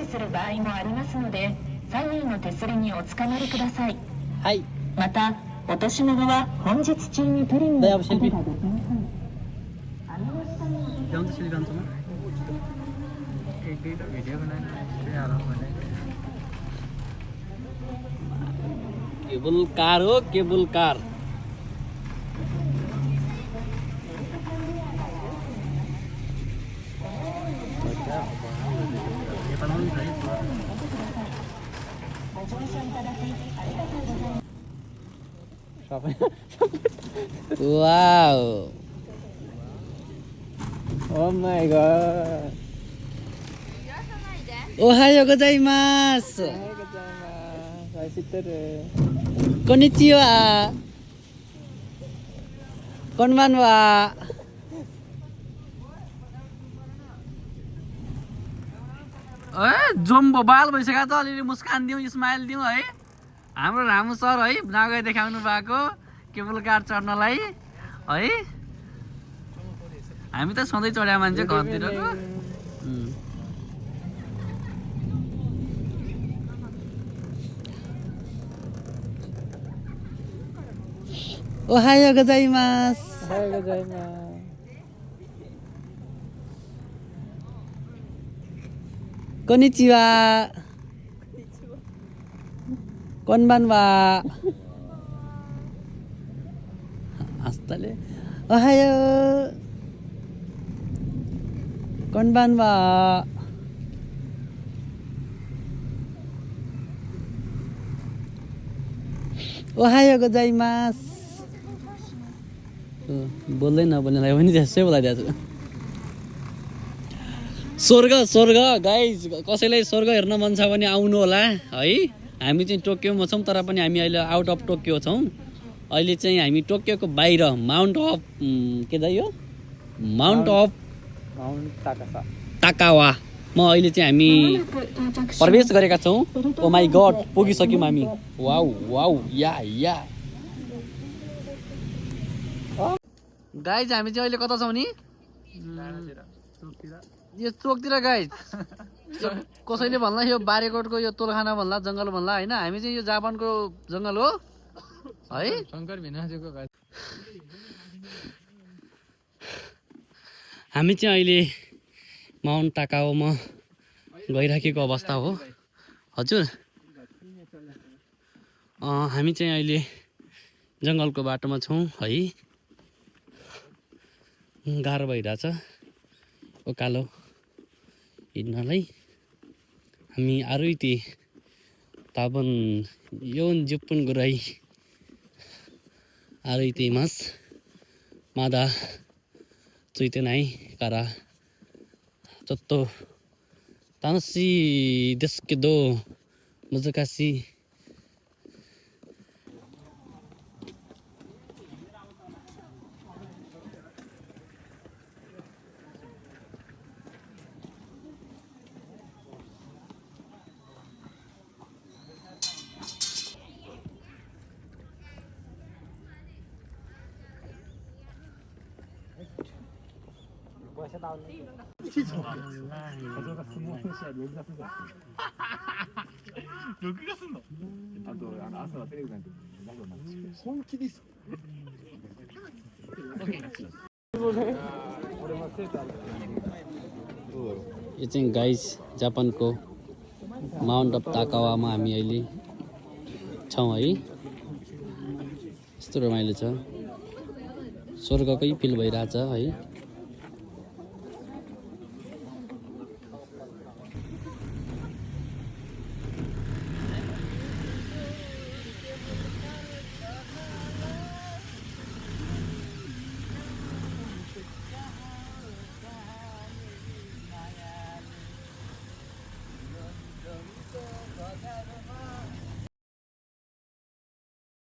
死する場合もありますので、左右の手すりにおつかまりください。はい。また、落とし物は本日中に取りに行くことができません。網の下に ल्याउँछ सिलिकनसम्म एक भिडियो बनाने चाहिँ आराम भने केबल कार हो cable car Wow. Oh my god. Ohayo gozaimasu. Konnichiwa. Konbanwa. Jumbo बाल भइसक्यो त अलिअलि मुस्कान दिउँ स्माइल दिउँ है हाम्रो रामु सर है नगए देखाउनु भएको केबल कार चढ्नलाई है हामी त सधैँ चढ्या मान्छे घरतिरको ओहायो गोजाइमासु Ohayo gozaimasu. konnichiwa konbanwa आस्ताले ओहायो konbanwa ओहायो गोजाइमासु बोल्दै नबोल्नेलाई पनि त्यसै बोलाइदिएको छु स्वर्ग स्वर्ग गाइज कसैलाई स्वर्ग हेर्न मन छ भने आउनु होला है हामी चाहिँ टोकियोमा छौँ तर पनि हामी अहिले आउट अफ टोकियो छौँ अहिले चाहिँ हामी टोकियोको बाहिर माउन्ट अफ के द यो माउन्ट अफ ताकावा म अहिले चाहिँ हामी प्रवेश गरेका छौँ ओ माई गड पुगिसक्यौँ हामी वाउ वाउ या या गाइज हामी चाहिँ अहिले कता छौँ नि यो चोकतिर गाइज कसैले भन्ला यो बारेकोटको यो तोलखाना भन्ला जङ्गल भन्ला होइन हामी चाहिँ यो जापानको जङ्गल हो है शङ्कर भिनाजुको घर हामी चाहिँ अहिले माउन्ट ताकाओमा गइराखेको अवस्था हो हजुर हामी चाहिँ अहिले जङ्गलको बाटोमा छौँ है गाह्रो भइरहेछ उकालो हिँड्नलाई हामी आरुइते ताबन योन जुपुन गुराई आरुइते मास मादा चुइतेनाई कारा चत्तो तानसी देस्केदो मुजकासी यो चाहिँ गाइज जापानको माउन्ट अफ ताकावामा हामी अहिले छौँ है यस्तो रमाइलो छ स्वर्गकै फिल भइरहेछ है